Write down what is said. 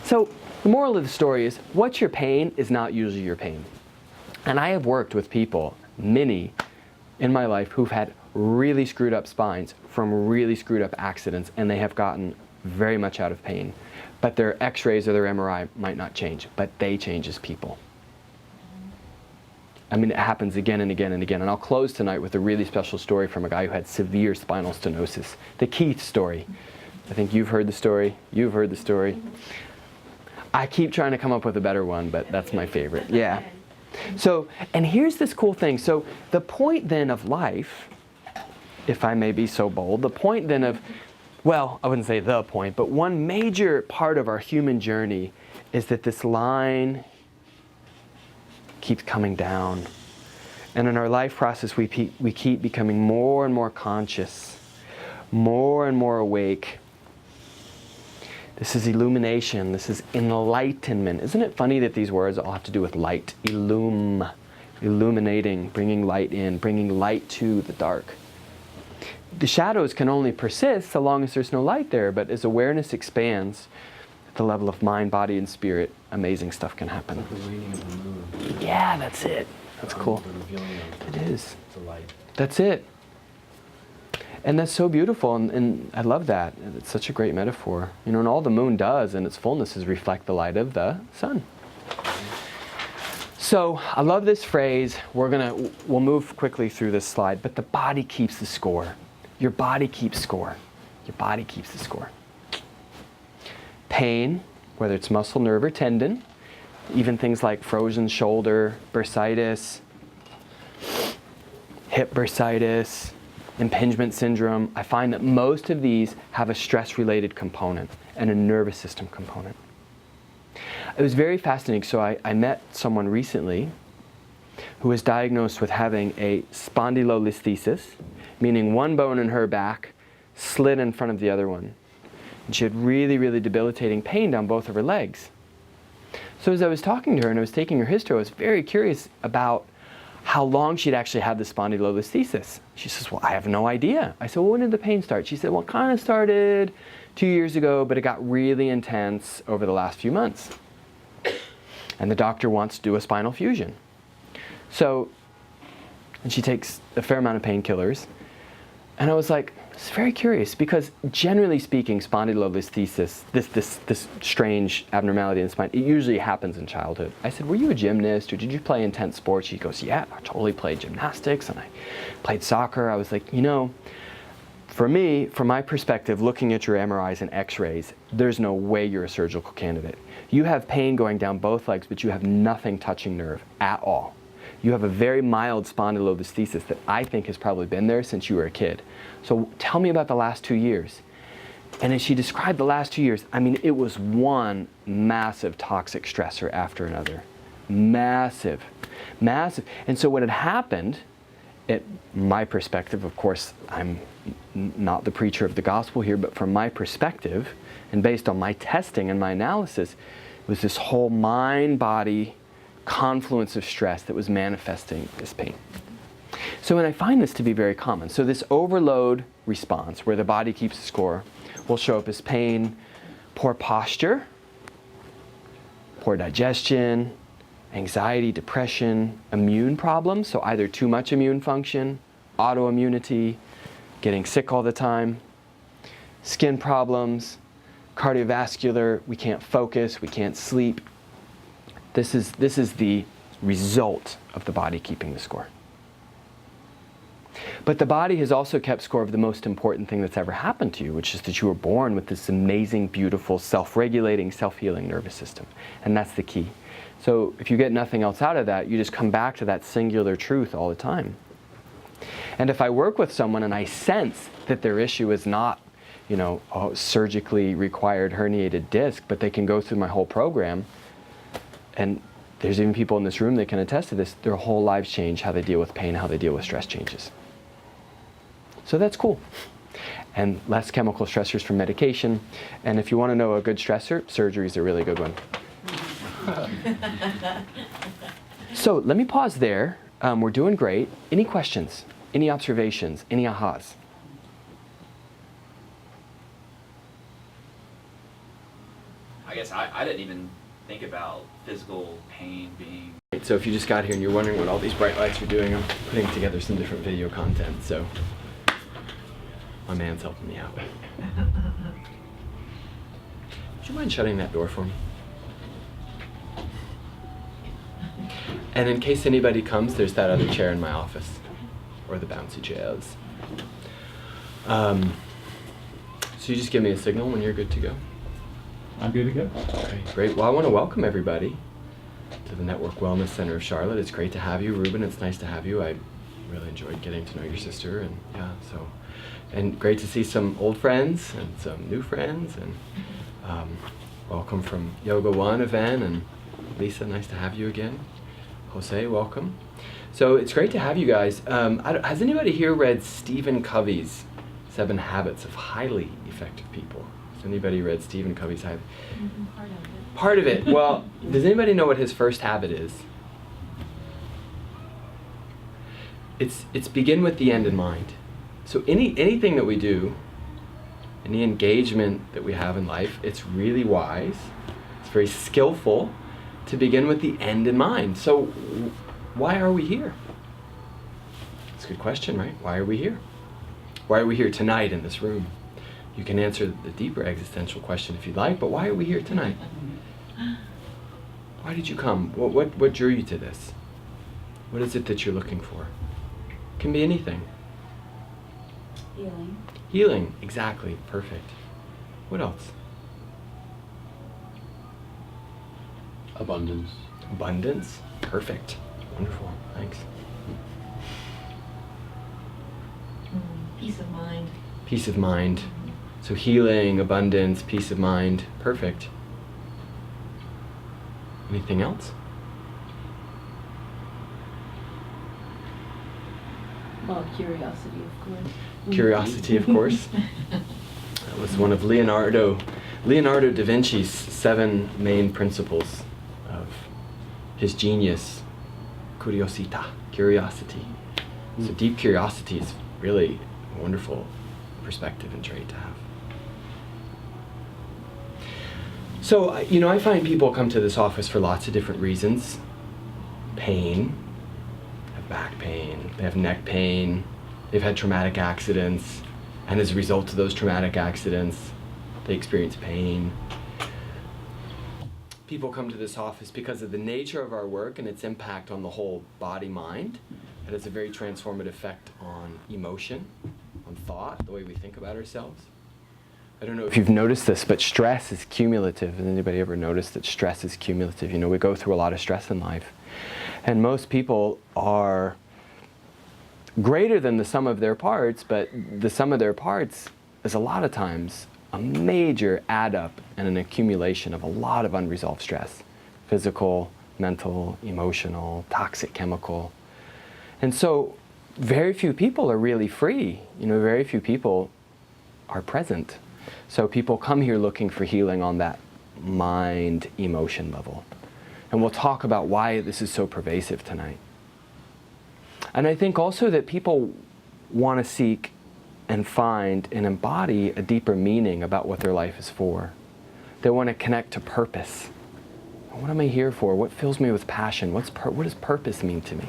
So the moral of the story is, what's your pain is not usually your pain. And I have worked with people, many in my life, who've had really screwed up spines from really screwed up accidents, and they have gotten very much out of pain. But their x-rays or their MRI might not change, but they change as people. I mean, it happens again and again and again. And I'll close tonight with a really special story from a guy who had severe spinal stenosis. The Keith story. I think you've heard the story. You've heard the story. I keep trying to come up with a better one, but that's my favorite. Yeah. So, and here's this cool thing. So the point then of life, if I may be so bold, the point then of, well, I wouldn't say the point, but one major part of our human journey is that this line keeps coming down. And in our life process, we keep becoming more and more conscious, more and more awake. This is illumination. This is enlightenment. Isn't it funny that these words all have to do with light? Illuminating, bringing light in, bringing light to the dark. The shadows can only persist so long as there's no light there, but as awareness expands at the level of mind, body, and spirit, amazing stuff can happen. Like the waning of the moon. Yeah, that's it. That's cool. The revealing of It is. the light. That's it. And that's so beautiful, and I love that. It's such a great metaphor. You know, and all the moon does in its fullness is reflect the light of the sun. So I love this phrase. We'll move quickly through this slide, but the body keeps the score. Your body keeps score. Your body keeps the score. Pain, whether it's muscle, nerve, or tendon, even things like frozen shoulder, bursitis, hip bursitis, impingement syndrome. I find that most of these have a stress-related component and a nervous system component. It was very fascinating. So I met someone recently who was diagnosed with having a spondylolisthesis, meaning one bone in her back slid in front of the other one. And she had really, really debilitating pain down both of her legs. So as I was talking to her and I was taking her history, I was very curious about how long she'd actually had the spondylolisthesis. She says, well, I have no idea. I said, well, when did the pain start? She said, well, it kind of started 2 years ago, but it got really intense over the last few months. And the doctor wants to do a spinal fusion. So, and she takes a fair amount of painkillers. And I was like, it's very curious, because generally speaking, spondylolisthesis, this strange abnormality in the spine, it usually happens in childhood. I said, were you a gymnast, or did you play intense sports? She goes, yeah, I totally played gymnastics, and I played soccer. I was like, you know, for me, from my perspective, looking at your MRIs and x-rays, there's no way you're a surgical candidate. You have pain going down both legs, but you have nothing touching nerve at all. You have a very mild spondylolisthesis that I think has probably been there since you were a kid. So tell me about the last 2 years. And as she described the last 2 years, I mean, it was one massive toxic stressor after another. Massive, massive. And so what had happened, at my perspective, of course, I'm not the preacher of the gospel here, but from my perspective, and based on my testing and my analysis, it was this whole mind-body confluence of stress that was manifesting this pain. So, and I find this to be very common. So this overload response, where the body keeps the score, will show up as pain, poor posture, poor digestion, anxiety, depression, immune problems, so either too much immune function, autoimmunity, getting sick all the time, skin problems, cardiovascular, we can't focus, we can't sleep. This is the result of the body keeping the score. But the body has also kept score of the most important thing that's ever happened to you, which is that you were born with this amazing, beautiful, self-regulating, self-healing nervous system. And that's the key. So if you get nothing else out of that, you just come back to that singular truth all the time. And if I work with someone and I sense that their issue is not, you know, a surgically required herniated disc, but they can go through my whole program, and there's even people in this room that can attest to this, their whole lives change, how they deal with pain, how they deal with stress changes. So that's cool. And less chemical stressors from medication. And if you want to know a good stressor, surgery is a really good one. So let me pause there. We're doing great. Any questions? Any observations? Any ahas? I guess guess I didn't even think about physical pain being... So if you just got here and you're wondering what all these bright lights are doing, I'm putting together some different video content, so my man's helping me out. Would you mind shutting that door for me? And in case anybody comes, there's that other chair in my office, or the bouncy chairs. So you just give me a signal when you're good to go. I'm good to go. Okay, great. Well, I want to welcome everybody to the Network Wellness Center of Charlotte. It's great to have you, Ruben. It's nice to have you. I really enjoyed getting to know your sister, and and great to see some old friends and some new friends, and welcome from Yoga One, Evan, and Lisa. Nice to have you again. Jose, welcome. So it's great to have you guys. Has anybody here read Stephen Covey's 7 Habits of Highly Effective People? Has anybody read Stephen Covey's Part of it. Part of it. Well, does anybody know what his first habit is? It's begin with the end in mind. So anything that we do, any engagement that we have in life, it's really wise, it's very skillful to begin with the end in mind. So why are we here? It's a good question, right? Why are we here? Why are we here tonight in this room? You can answer the deeper existential question if you'd like, but why are we here tonight? Why did you come? What drew you to this? What is it that you're looking for? It can be anything. Healing. Healing, exactly, perfect. What else? Abundance. Abundance, perfect, wonderful, thanks. Peace of mind. Peace of mind. So healing, abundance, peace of mind, perfect. Anything else? Well, curiosity, of course. Curiosity, of course. That was one of Leonardo da Vinci's 7 main principles of his genius, curiosità, curiosity. So deep curiosity is really a wonderful perspective and trait to have. So, I find people come to this office for lots of different reasons. Pain, they have back pain, they have neck pain, they've had traumatic accidents, and as a result of those traumatic accidents, they experience pain. People come to this office because of the nature of our work and its impact on the whole body-mind. It has a very transformative effect on emotion, on thought, the way we think about ourselves. I don't know if you've noticed this, but stress is cumulative. Has anybody ever noticed that stress is cumulative? We go through a lot of stress in life. And most people are greater than the sum of their parts, but the sum of their parts is a lot of times a major add up and an accumulation of a lot of unresolved stress. Physical, mental, emotional, toxic chemical. And so very few people are really free. Very few people are present. So people come here looking for healing on that mind-emotion level. And we'll talk about why this is so pervasive tonight. And I think also that people want to seek and find and embody a deeper meaning about what their life is for. They want to connect to purpose. What am I here for? What fills me with passion? What does purpose mean to me?